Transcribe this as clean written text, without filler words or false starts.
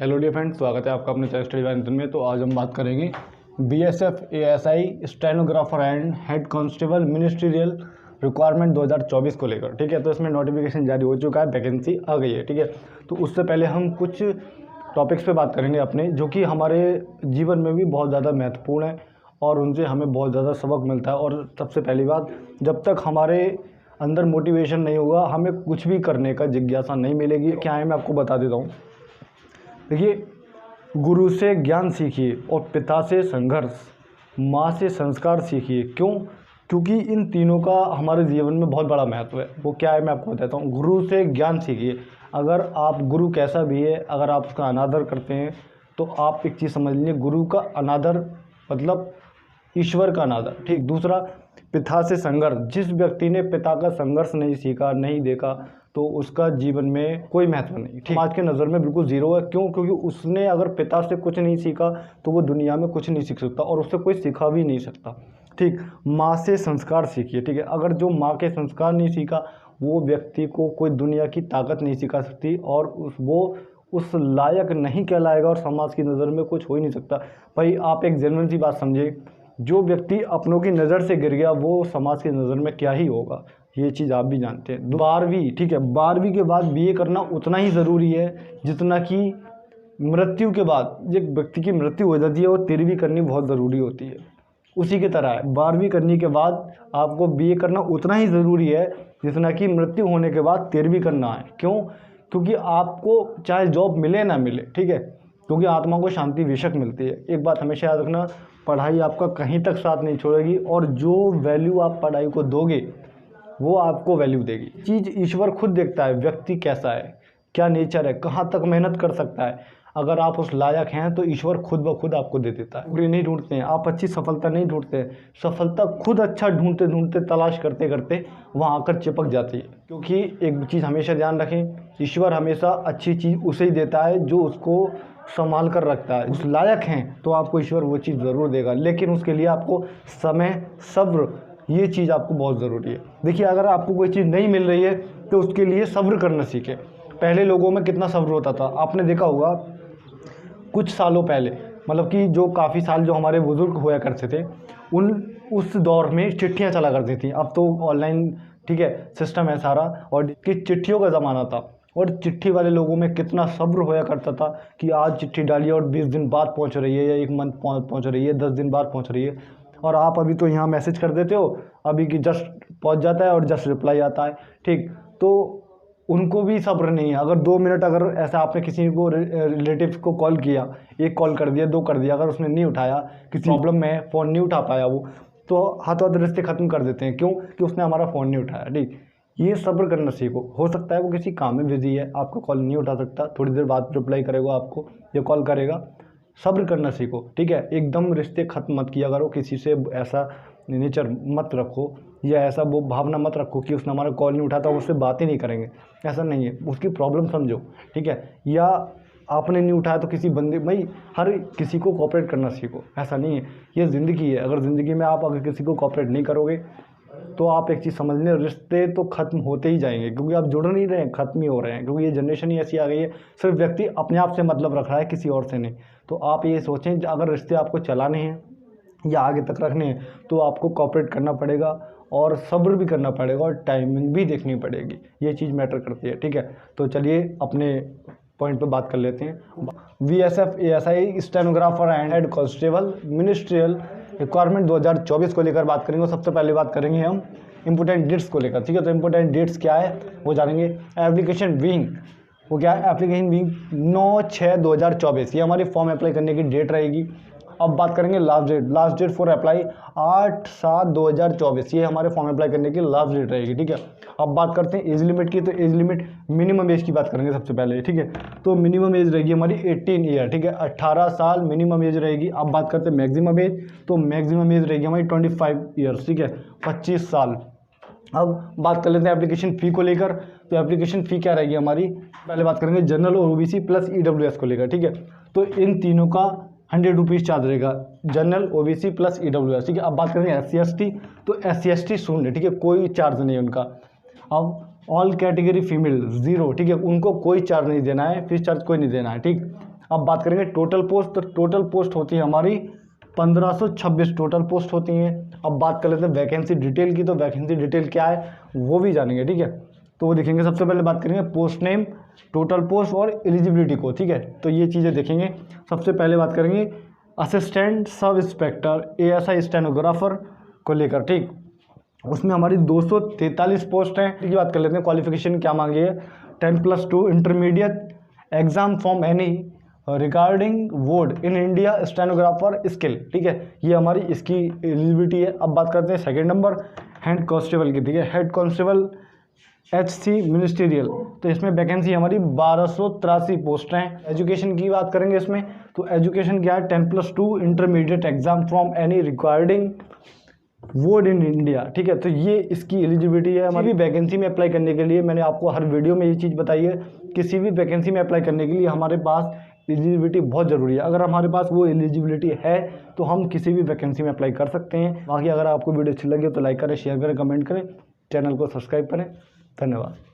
Hello dear friends, स्वागत है आपका अपने चैनल स्टडी बाय नितिन में। तो आज हम बात करेंगे BSF ASI stenographer and head constable ministerial requirement 2024 को लेकर। ठीक है, तो इसमें नोटिफिकेशन जारी हो चुका है, वैकेंसी आ गई है। ठीक है, तो उससे पहले हम कुछ टॉपिक्स पे बात करेंगे अपने, जो कि हमारे जीवन में भी बहुत ज़्यादा महत्वपूर्ण है और उनसे हमें बहुत ज़्यादा सबक मिलता है। और सबसे पहली बात, जब तक हमारे अंदर मोटिवेशन नहीं होगा, हमें कुछ भी करने का जिज्ञासा नहीं मिलेगी। क्या है, मैं आपको बता देता हूँ। देखिए, गुरु से ज्ञान सीखिए और पिता से संघर्ष, माँ से संस्कार सीखिए। क्यों? क्योंकि इन तीनों का हमारे जीवन में बहुत बड़ा महत्व है। वो क्या है, मैं आपको बताता हूँ। गुरु से ज्ञान सीखिए। अगर आप गुरु कैसा भी है, अगर आप उसका अनादर करते हैं तो आप एक चीज़ समझ लीजिए, गुरु का अनादर मतलब ईश्वर का अनादर। ठीक। दूसरा, पिता से संघर्ष। जिस व्यक्ति ने पिता का संघर्ष नहीं सीखा, नहीं देखा, तो उसका जीवन में कोई महत्व नहीं। ठीक। आज के नज़र में बिल्कुल जीरो है। क्यों? क्योंकि उसने अगर पिता से कुछ नहीं सीखा तो वो दुनिया में कुछ नहीं सीख सकता और उससे कोई सिखा भी नहीं सकता। ठीक। माँ से संस्कार सीखिए। ठीक है, अगर जो माँ के संस्कार नहीं सीखा, वो व्यक्ति को कोई दुनिया की ताकत नहीं सिखा सकती और वो उस लायक नहीं कहलाएगा और समाज की नज़र में कुछ हो ही नहीं सकता। भाई, आप एक जेन्युइन सी बात समझिए, जो व्यक्ति अपनों की नज़र से गिर गया वो समाज की नज़र में क्या ही होगा, ये चीज़ आप भी जानते हैं। 12वीं, ठीक है, 12वीं के बाद बीए करना उतना ही ज़रूरी है जितना कि मृत्यु के बाद एक व्यक्ति की मृत्यु हो जाती है और 13वीं करनी बहुत ज़रूरी होती है। उसी की तरह है, 12वीं करने के बाद आपको बीए करना उतना ही ज़रूरी है जितना कि मृत्यु होने के बाद 13वीं करना है। क्यों? क्योंकि आपको चाहे जॉब मिले ना मिले, ठीक है, क्योंकि आत्मा को शांति बेशक मिलती है। एक बात हमेशा याद रखना, पढ़ाई आपका कहीं तक साथ नहीं छोड़ेगी और जो वैल्यू आप पढ़ाई को दोगे वो आपको वैल्यू देगी। चीज़ ईश्वर खुद देखता है, व्यक्ति कैसा है, क्या नेचर है, कहाँ तक मेहनत कर सकता है। अगर आप उस लायक हैं तो ईश्वर खुद ब खुद आपको दे देता है। नौकरी नहीं ढूंढते हैं आप, अच्छी सफलता नहीं ढूंढते हैं, सफलता खुद अच्छा ढूंढते ढूंढते तलाश करते करते वहाँ आकर चिपक जाती है। क्योंकि एक चीज़ हमेशा ध्यान रखें, ईश्वर हमेशा अच्छी चीज़ उसे ही देता है जो उसको संभाल कर रखता है। उस लायक हैं तो आपको ईश्वर वो चीज़ ज़रूर देगा, लेकिन उसके लिए आपको समय, सब्र, ये चीज़ आपको बहुत ज़रूरी है। देखिए, अगर आपको कोई चीज़ नहीं मिल रही है तो उसके लिए सब्र करना सीखें। पहले लोगों में कितना सब्र होता था, आपने देखा होगा कुछ सालों पहले, मतलब कि जो काफ़ी साल जो हमारे बुज़ुर्ग होया करते थे, उस दौर में चिट्ठियाँ चला करती थी। अब तो ऑनलाइन, ठीक है, सिस्टम है सारा, और कि चिट्ठियों का ज़माना था और चिट्ठी वाले लोगों में कितना सब्र होया करता था कि आज चिट्ठी डालिए और 20 दिन बाद पहुंच रही है या 1 मंथ पहुंच रही है, 10 दिन बाद पहुंच रही है। और आप अभी तो यहाँ मैसेज कर देते हो, अभी की जस्ट पहुंच जाता है और जस्ट रिप्लाई आता है। ठीक, तो उनको भी सब्र नहीं है। अगर 2 मिनट, अगर ऐसा आपने किसी को रिलेटिव को कॉल किया, 1 कॉल कर दिया, 2 कर दिया, अगर उसने नहीं उठाया, किसी प्रॉब्लम में है, फ़ोन नहीं उठा पाया वो, तो हाथों हाथ रिश्ते ख़त्म कर देते हैं। क्यों? कि उसने हमारा फ़ोन नहीं उठाया। ठीक, ये सब्र करना सीखो। हो सकता है वो किसी काम में बिजी है, आपका कॉल नहीं उठा सकता, थोड़ी देर बाद रिप्लाई करेगा आपको या कॉल करेगा। सब्र करना सीखो। ठीक है, एकदम रिश्ते ख़त्म मत किया करो, किसी से ऐसा नेचर मत रखो या ऐसा वो भावना मत रखो कि उसने हमारा कॉल नहीं उठाता, उससे बात ही नहीं करेंगे। ऐसा नहीं है, उसकी प्रॉब्लम समझो। ठीक है, या आपने नहीं उठाया तो किसी बंदे, भाई हर किसी को कोऑपरेट करना सीखो। ऐसा नहीं है, ये ज़िंदगी है। अगर ज़िंदगी में आप अगर किसी को कोऑपरेट नहीं करोगे तो आप एक चीज़ समझ लें, रिश्ते तो ख़त्म होते ही जाएंगे, क्योंकि आप जुड़ नहीं रहे हैं, ख़त्म ही हो रहे हैं। क्योंकि ये जनरेशन ही ऐसी आ गई है, सिर्फ व्यक्ति अपने आप से मतलब रख रहा है, किसी और से नहीं। तो आप ये सोचें, अगर रिश्ते आपको चलाने हैं या आगे तक रखने हैं तो आपको कोऑपरेट करना पड़ेगा और सब्र भी करना पड़ेगा और टाइमिंग भी देखनी पड़ेगी। ये चीज़ मैटर करती है। ठीक है, तो चलिए अपने पॉइंट पे बात कर लेते हैं। BSF ASI stenographer and head constable ministerial requirement 2024 को लेकर बात करेंगे। सबसे पहले बात करेंगे हम इंपॉर्टेंट डेट्स को लेकर। ठीक है, तो इंपॉर्टेंट डेट्स क्या है वो जानेंगे। एप्लीकेशन विंग, वो क्या है? एप्लीकेशन विंग 9/6/2024, ये हमारी फॉर्म अप्लाई करने की डेट रहेगी। अब बात करेंगे लास्ट डेट फॉर अप्लाई 8/7/2024, ये हमारे फॉर्म अप्लाई करने की लास्ट डेट रहेगी। ठीक है, अब बात करते हैं एज लिमिट की। तो एज लिमिट, मिनिमम एज की बात करेंगे सबसे पहले। ठीक है, तो मिनिमम एज रहेगी हमारी 18 ईयर। ठीक है, 18 साल मिनिमम एज रहेगी। अब बात करते हैं मैक्सिमम एज, तो मैक्सिमम एज रहेगी हमारी 25 ईयर्स। ठीक है, 25 साल। अब बात कर लेते हैं एप्लीकेशन फ़ी को लेकर। तो एप्लीकेशन फ़ी क्या रहेगी हमारी, पहले बात करेंगे जनरल और ओबीसी प्लस ईडब्ल्यूएस को लेकर। ठीक है, तो इन तीनों का 100 रुपीज़ चार्ज रहेगा, जनरल, ओबीसी प्लस ईडब्ल्यूएस। ठीक है, अब बात करेंगे SC/ST, तो SC/ST शून्य। ठीक है, कोई चार्ज नहीं है उनका। अब ऑल कैटेगरी फीमेल 0। ठीक है, उनको कोई चार्ज नहीं देना है, फीस चार्ज कोई नहीं देना है। ठीक, अब बात करेंगे टोटल पोस्ट, तो टोटल पोस्ट होती है हमारी 1526 टोटल पोस्ट होती हैं। अब बात कर लेते हैं वैकेंसी डिटेल की, तो वैकेंसी डिटेल क्या है वो भी जानेंगे, ठीक है। तो वो देखेंगे, सबसे पहले बात करेंगे पोस्ट नेम, टोटल पोस्ट और एलिजिबिलिटी को, ठीक है। तो ये चीज़ें देखेंगे। सबसे पहले बात करेंगे assistant sub inspector ASI stenographer को लेकर, ठीक। उसमें हमारी 243 पोस्ट हैं। की बात कर लेते हैं, क्वालिफिकेशन क्या मांगी है, 10+2 intermediate exam from any regarding वोड इन इंडिया स्टेनोग्राफर स्किल, ठीक है। ये हमारी इसकी एलिजिबिलिटी है। अब बात करते हैं सेकंड नंबर हेड कांस्टेबल की, ठीक है। हेड कांस्टेबल HC मिनिस्ट्रियल, तो इसमें वैकेंसी हमारी 1283 पोस्ट हैं। एजुकेशन की बात करेंगे इसमें, तो एजुकेशन क्या है, 10+2 intermediate exam from any regarding वोड इन इंडिया, ठीक है। तो ये इसकी एलिजिबिलिटी है। हमारी वैकेंसी में अप्लाई करने के लिए मैंने आपको हर वीडियो में ये चीज़ बताई है, किसी भी वैकेंसी में अप्लाई करने के लिए हमारे पास एलिजिबिलिटी बहुत ज़रूरी है। अगर हमारे पास वो एलिजिबिलिटी है तो हम किसी भी वैकेंसी में अप्लाई कर सकते हैं। बाकी अगर आपको वीडियो अच्छी लगी तो लाइक करें, शेयर करें, कमेंट करें, चैनल को सब्सक्राइब करें। धन्यवाद।